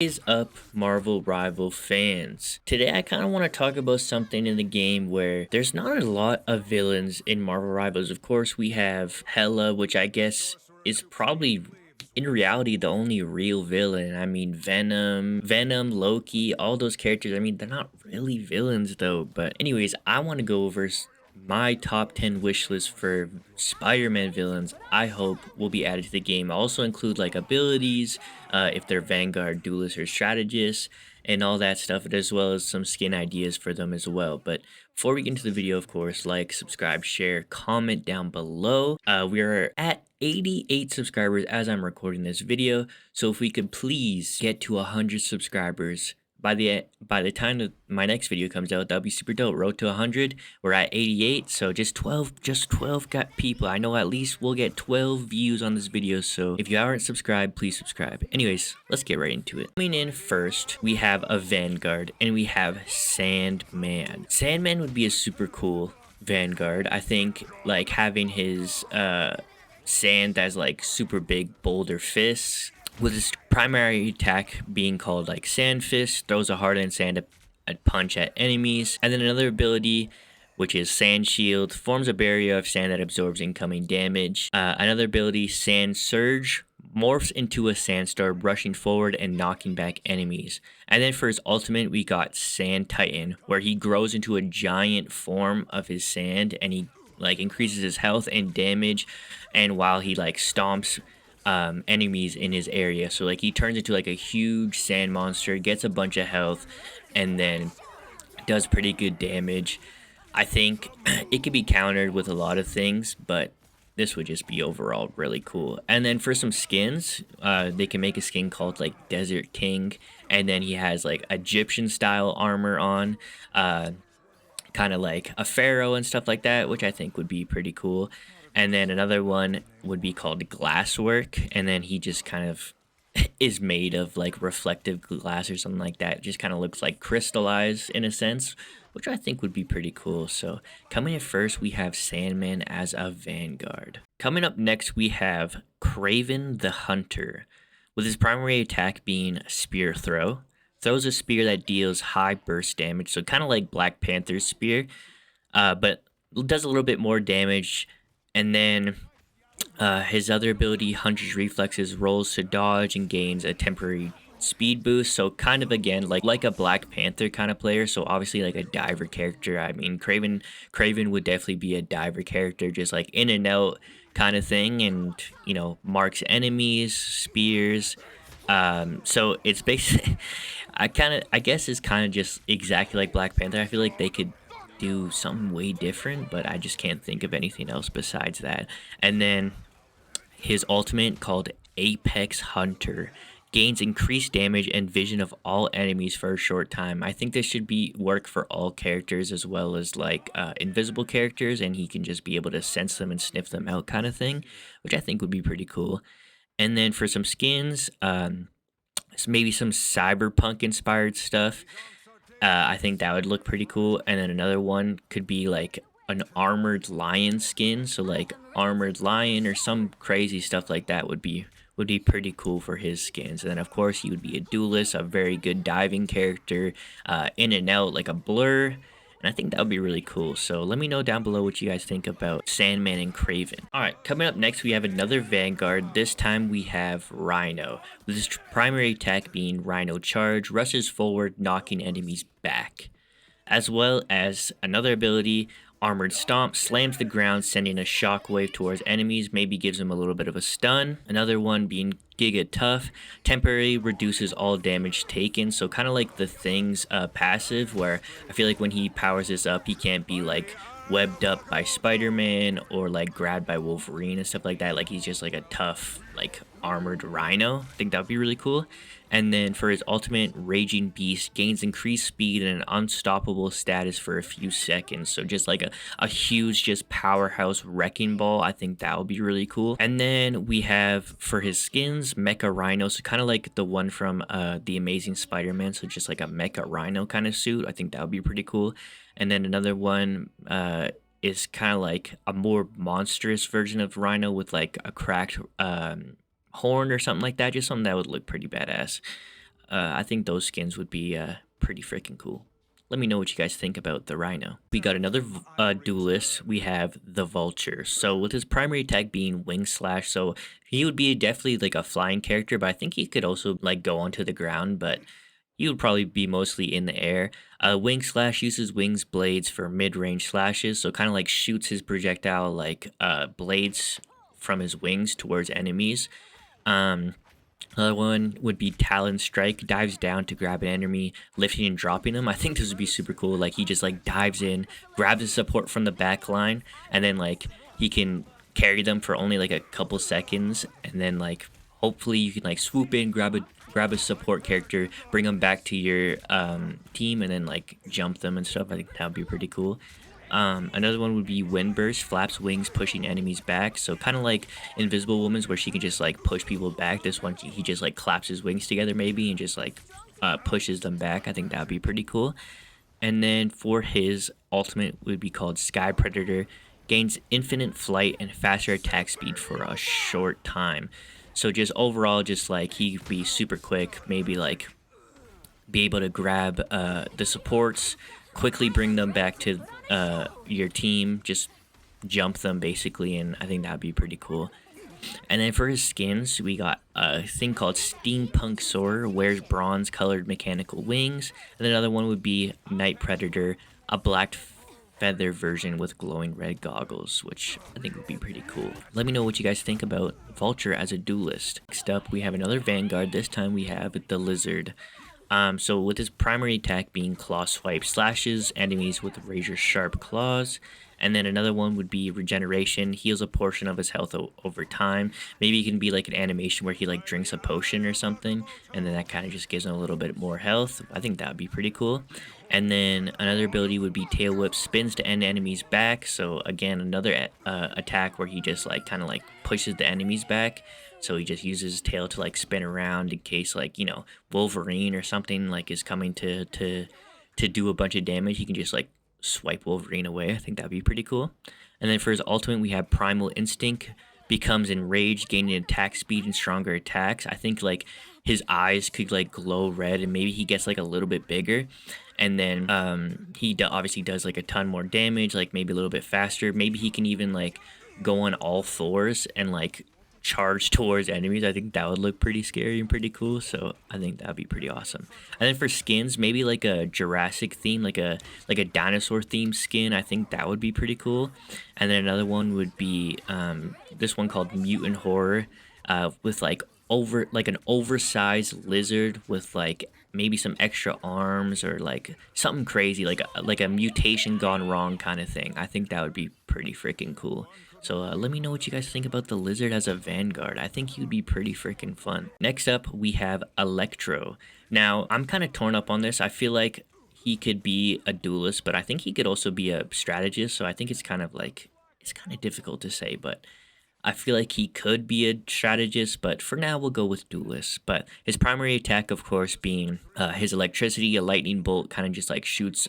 Is up, Marvel rival fans? Today I kind of want to talk about something in the game where there's not a lot of villains in Marvel Rivals. Of course, we have Hela, which I guess is probably in reality the only real villain. I mean, Venom, Loki, all those characters. I mean, they're not really villains though. But anyways, I want to go over my top 10 wish list for Spider-Man villains I hope will be added to the game. I also include like abilities, if they're Vanguard, Duelist, or Strategist, and all that stuff, as well as some skin ideas for them as well. But before we get into the video, of course, like, subscribe, share, comment down below. We are at 88 subscribers as I'm recording this video, so if we could please get to 100 subscribers by the time that my next video comes out, that'll be super dope. Road to 100. We're at 88, so just 12 got people. I know at least we'll get 12 views on this video, so if you aren't subscribed, please subscribe. Anyways, let's get right into it. Coming in first, we have a Vanguard, and we have Sandman. Sandman would be a super cool Vanguard. I think like having his sand as like super big boulder fists, with his primary attack being called like Sand Fist, throws a hardened sand a punch at enemies. And then another ability, which is Sand Shield, forms a barrier of sand that absorbs incoming damage. Another ability, Sand Surge, morphs into a sandstorm, rushing forward and knocking back enemies. And then for his ultimate, we got Sand Titan, where he grows into a giant form of his sand, and he like increases his health and damage, and while he like stomps enemies in his area. So like he turns into like a huge sand monster, gets a bunch of health, and then does pretty good damage. I think it could be countered with a lot of things, but this would just be overall really cool. And then for some skins, they can make a skin called like Desert King, and then he has like Egyptian style armor on, kind of like a pharaoh and stuff like that, which I think would be pretty cool. And then another one would be called Glasswork, and then he just kind of is made of like reflective glass or something like that. It just kind of looks like crystallized in a sense, which I think would be pretty cool. So coming in first, we have Sandman as a Vanguard. Coming up next, we have Kraven the Hunter, with his primary attack being Spear Throw. Throws a spear that deals high burst damage, so kind of like Black Panther's spear, but does a little bit more damage. And then his other ability, Hunter's Reflexes, rolls to dodge and gains a temporary speed boost. So kind of again like a Black Panther kind of player. So obviously like a diver character. I mean, Kraven would definitely be a diver character, just like in and out kind of thing, and you know, marks enemies, spears. So it's basically, I guess it's kind of just exactly like Black Panther. I feel like they could do something way different, but I just can't think of anything else besides that. And then his ultimate, called Apex Hunter, gains increased damage and vision of all enemies for a short time. I think this should be work for all characters as well as like invisible characters, and he can just be able to sense them and sniff them out kind of thing, which I think would be pretty cool. And then for some skins, maybe some cyberpunk inspired stuff. I think that would look pretty cool. And then another one could be like an armored lion skin. So like armored lion or some crazy stuff like that would be pretty cool for his skins. And then of course he would be a duelist, a very good diving character, in and out like a blur. And I think that would be really cool. So let me know down below what you guys think about Sandman and Kraven. Alright, coming up next, we have another Vanguard. This time we have Rhino, with his primary attack being Rhino Charge, rushes forward, knocking enemies back. As well as another ability, Armored Stomp, slams the ground, sending a shockwave towards enemies, maybe gives them a little bit of a stun. Another one being Giga Tough, temporarily reduces all damage taken, so kind of like the Thing's passive, where I feel like when he powers this up, he can't be like webbed up by Spiderman or like grabbed by Wolverine and stuff like that. Like he's just like a tough, like armored Rhino. I think that would be really cool. And then for his ultimate, Raging Beast, gains increased speed and an unstoppable status for a few seconds. So just like a huge just powerhouse wrecking ball. I think that would be really cool. And then we have for his skins, Mecha Rhino. So kind of like the one from the Amazing Spider-Man. So just like a Mecha Rhino kind of suit. I think that would be pretty cool. And then another one is kind of like a more monstrous version of Rhino with like a cracked horn or something like that. Just something that would look pretty badass. I think those skins would be pretty freaking cool. Let me know what you guys think about the Rhino. We got another duelist. We have the Vulture. So with his primary attack being Wing Slash, so he would be definitely like a flying character, but I think he could also like go onto the ground, but he would probably be mostly in the air. Wing Slash uses wings blades for mid-range slashes, so kind of like shoots his projectile like blades from his wings towards enemies. Um, Another one would be Talon Strike, dives down to grab an enemy, lifting and dropping them. I think this would be super cool. Like he just like dives in, grabs his support from the back line, and then like he can carry them for only like a couple seconds, and then like hopefully you can like swoop in, grab a support character, bring them back to your team, and then like jump them and stuff. I think that would be pretty cool. Another one would be Wind Burst, flaps wings, pushing enemies back. So kind of like Invisible Woman's, where she can just like push people back. This one, he just like claps his wings together maybe and just like pushes them back. I think that would be pretty cool. And then for his ultimate would be called Sky Predator, gains infinite flight and faster attack speed for a short time. So just overall, just like he could be super quick, maybe like be able to grab the supports, quickly bring them back to your team, just jump them basically, and I think that'd be pretty cool. And then for his skins, we got a thing called Steampunk Soarer, wears bronze colored mechanical wings, and then another one would be Night Predator, a black feather version with glowing red goggles, which I think would be pretty cool. Let me know what you guys think about Vulture as a duelist. Next up, we have another Vanguard. This time we have the Lizard. So with his primary attack being Claw Swipe, slashes enemies with razor sharp claws. And then another one would be Regeneration, heals a portion of his health over time. Maybe it can be like an animation where he like drinks a potion or something, and then that kind of just gives him a little bit more health. I think that would be pretty cool. And then another ability would be Tail Whip, spins to end enemies back. So again, another attack where he just like kind of like pushes the enemies back. So he just uses his tail to like spin around in case like, you know, Wolverine or something like is coming to do a bunch of damage. He can just like swipe Wolverine away. I think that'd be pretty cool. And then for his ultimate, we have Primal Instinct, becomes enraged, gaining attack speed and stronger attacks. I think like his eyes could like glow red, and maybe he gets like a little bit bigger. And then he obviously does like a ton more damage, like maybe a little bit faster. Maybe he can even like go on all fours and like charge towards enemies. I think that would look pretty scary and pretty cool, so I think that'd be pretty awesome. And then for skins, maybe like a Jurassic theme, like a dinosaur themed skin. I think that would be pretty cool. And then another one would be this one called Mutant Horror, with like an oversized lizard with like maybe some extra arms or like something crazy, like a mutation gone wrong kind of thing. I think that would be pretty freaking cool. So let me know what you guys think about the Lizard as a Vanguard. I think he would be pretty freaking fun. Next up, we have Electro. Now, I'm kind of torn up on this. I feel like he could be a duelist, but I think he could also be a strategist. So I think it's kind of difficult to say, but I feel like he could be a strategist, but for now we'll go with duelist. But his primary attack, of course, being his electricity, a lightning bolt, kind of just like shoots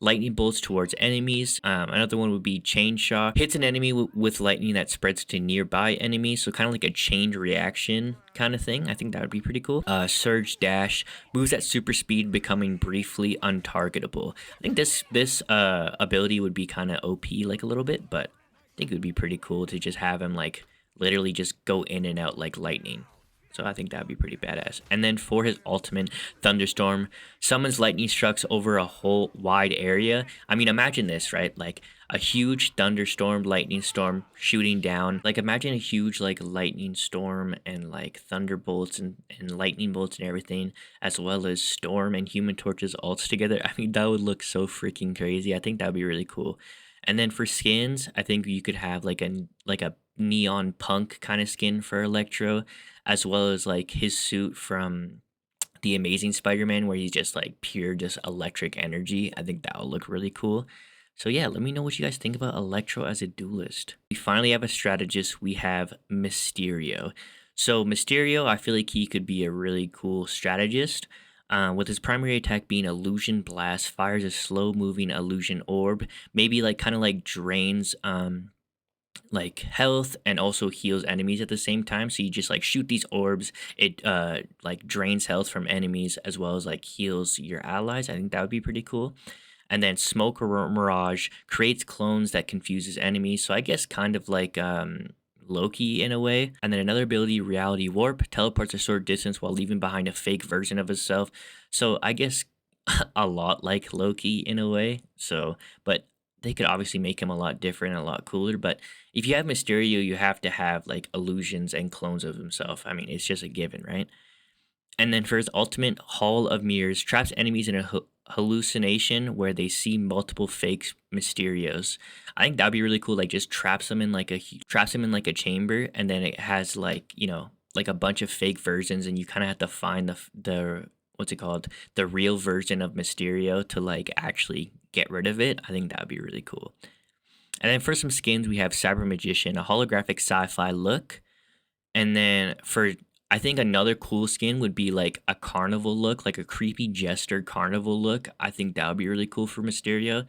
lightning bolts towards enemies. Another one would be chain shock, hits an enemy with lightning that spreads to nearby enemies, so kind of like a chain reaction kind of thing. I think that would be pretty cool. Surge dash, moves at super speed, becoming briefly untargetable. I think this ability would be kind of OP like a little bit, but I think it would be pretty cool to just have him like literally just go in and out like lightning. So I think that would be pretty badass. And then for his ultimate, Thunderstorm, summons lightning strikes over a whole wide area. I mean, imagine this, right? Like a huge thunderstorm, lightning storm shooting down. Like imagine a huge like lightning storm and like thunderbolts and lightning bolts and everything, as well as Storm and Human Torch's ults together. I mean, that would look so freaking crazy. I think that would be really cool. And then for skins, I think you could have like a neon punk kind of skin for Electro, as well as like his suit from the Amazing Spider-Man, where he's just like pure just electric energy. I think that would look really cool. So yeah, let me know what you guys think about Electro as a duelist. We finally have a strategist. We have Mysterio. So Mysterio, I feel like he could be a really cool strategist. With his primary attack being Illusion Blast, fires a slow-moving illusion orb. Maybe like kind of like drains like health and also heals enemies at the same time. So you just like shoot these orbs. It like drains health from enemies as well as like heals your allies. I think that would be pretty cool. And then Smoke or Mirage creates clones that confuses enemies. So I guess kind of like Loki in a way. And then another ability, Reality Warp, teleports a short distance while leaving behind a fake version of itself. So I guess a lot like Loki in a way. So, but they could obviously make him a lot different and a lot cooler. But if you have Mysterio, you have to have like illusions and clones of himself. I mean, it's just a given, right? And then for his ultimate, Hall of Mirrors traps enemies in a hallucination where they see multiple fake Mysterios. I think that'd be really cool. Like just traps him in like a chamber, and then it has like like a bunch of fake versions, and you kind of have to find the what's it called, the real version of Mysterio to like actually get rid of it. I think that'd be really cool. And then for some skins, we have Cyber Magician, a holographic sci-fi look. And then for I think another cool skin would be like a carnival look, like a creepy jester carnival look. I think that would be really cool for Mysterio.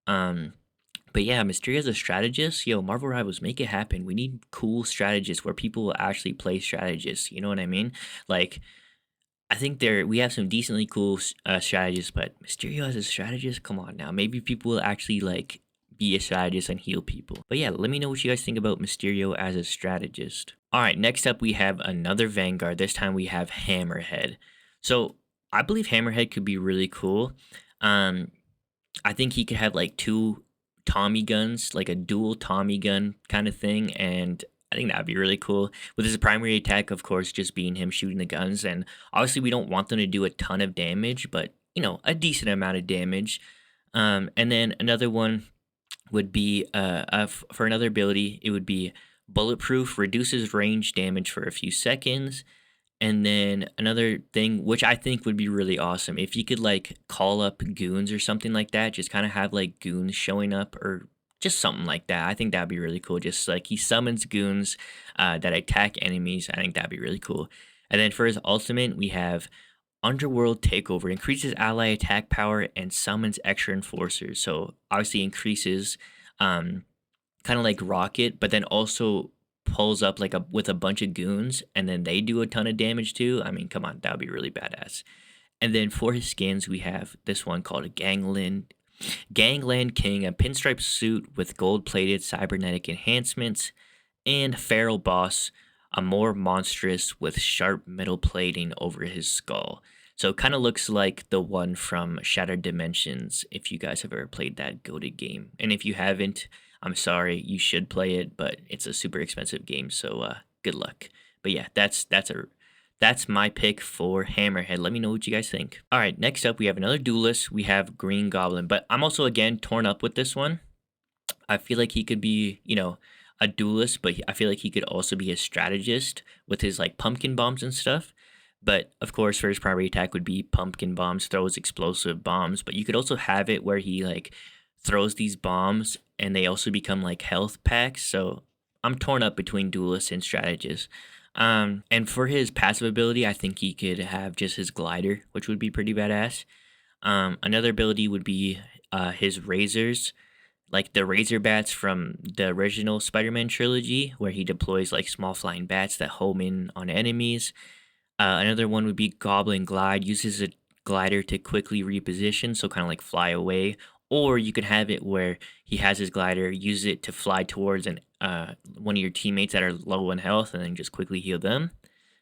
Um, but yeah, Mysterio as a strategist, yo, Marvel Rivals, make it happen. We need cool strategists where people will actually play strategists. You know what I mean? Like, I think we have some decently cool strategists, but Mysterio as a strategist, come on now. Maybe people will actually like be a strategist and heal people. But yeah, let me know what you guys think about Mysterio as a strategist. All right, next up we have another Vanguard. This time we have Hammerhead. So I believe Hammerhead could be really cool. I think he could have like two Tommy guns, like a dual Tommy gun kind of thing, and I think that'd be really cool. With his primary attack, of course, just being him shooting the guns, and obviously we don't want them to do a ton of damage, but a decent amount of damage. And then another one would be for another ability, it would be bulletproof, reduces range damage for a few seconds. And then another thing, which I think would be really awesome, if you could like call up goons or something like that, just kind of have like goons showing up or just something like that. I think that'd be really cool. Just like he summons goons that attack enemies. I think that'd be really cool. And then for his ultimate, we have Underworld Takeover, increases ally attack power and summons extra enforcers. So obviously increases kind of like Rocket, but then also pulls up like with a bunch of goons, and then they do a ton of damage too. I mean, come on, that would be really badass. And then for his skins, we have this one called a Gangland King, a pinstripe suit with gold-plated cybernetic enhancements, and Feral Boss, a more monstrous with sharp metal plating over his skull. So it kind of looks like the one from Shattered Dimensions, if you guys have ever played that goated game. And if you haven't, I'm sorry, you should play it, but it's a super expensive game, so good luck. But yeah, that's my pick for Hammerhead. Let me know what you guys think. All right, next up we have another Duelist. We have Green Goblin, but I'm also again torn up with this one. I feel like he could be, a duelist, but I feel like he could also be a strategist with his like pumpkin bombs and stuff. But of course, for his primary attack would be pumpkin bombs, throws explosive bombs. But you could also have it where he like throws these bombs and they also become like health packs. So I'm torn up between duelist and strategist. And for his passive ability, I think he could have just his glider, which would be pretty badass. Another ability would be his razors, like the razor bats from the original Spider-Man trilogy, where he deploys like small flying bats that home in on enemies. Another one would be Goblin Glide, uses a glider to quickly reposition, so kind of like fly away. Or you could have it where he has his glider, use it to fly towards one of your teammates that are low in health, and then just quickly heal them.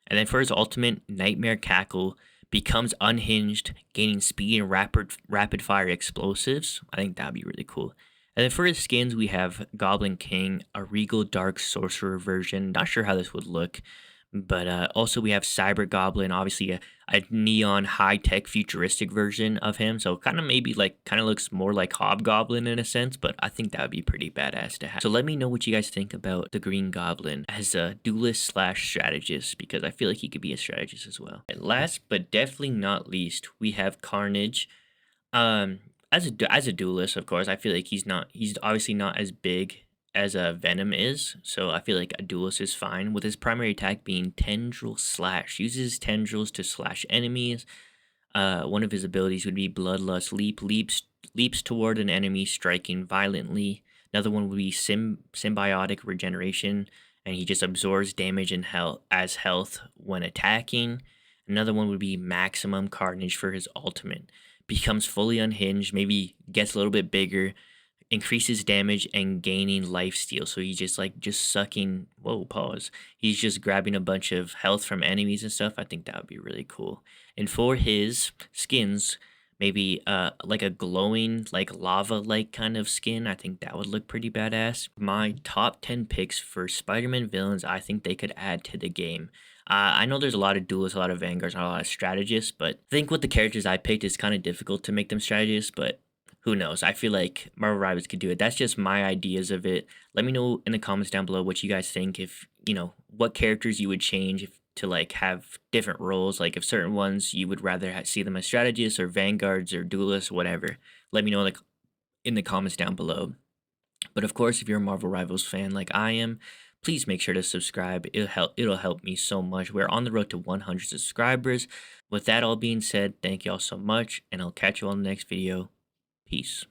And then for his ultimate, Nightmare Cackle becomes unhinged, gaining speed and rapid fire explosives. I think that'd be really cool. And then for his skins, we have Goblin King, a regal dark sorcerer version. Not sure how this would look. But also we have Cyber Goblin, obviously a neon high-tech futuristic version of him. So kind of maybe like kind of looks more like Hobgoblin in a sense, but I think that would be pretty badass to have. So let me know what you guys think about the Green Goblin as a duelist slash strategist, because I feel like he could be a strategist as well. And last but definitely not least, we have Carnage. As a duelist, of course, I feel like he's obviously not as big as a Venom is, so I feel like a duelist is fine, with his primary attack being Tendril Slash. Uses tendrils to slash enemies. One of his abilities would be Bloodlust Leap. Leaps toward an enemy, striking violently. Another one would be symbiotic regeneration, and he just absorbs damage and health when attacking. Another one would be maximum carnage for his ultimate. Becomes fully unhinged, maybe gets a little bit bigger, increases damage and gaining life steal. So he's just sucking. Whoa, pause. He's just grabbing a bunch of health from enemies and stuff. I think that would be really cool. And for his skins, maybe like a glowing like lava like kind of skin. I think that would look pretty badass. My top 10 picks for Spider-Man villains, I think they could add to the game. I know there's a lot of duelists, a lot of vanguards, and a lot of strategists, but I think with the characters I picked, it's kind of difficult to make them strategists, but who knows? I feel like Marvel Rivals could do it. That's just my ideas of it. Let me know in the comments down below what you guys think. If what characters you would change to like have different roles. Like if certain ones you would rather see them as strategists or vanguards or duelists, whatever. Let me know in the comments down below. But of course, if you're a Marvel Rivals fan like I am, please make sure to subscribe. It'll help me so much. We're on the road to 100 subscribers. With that all being said, thank y'all so much, and I'll catch you on the next video. Peace.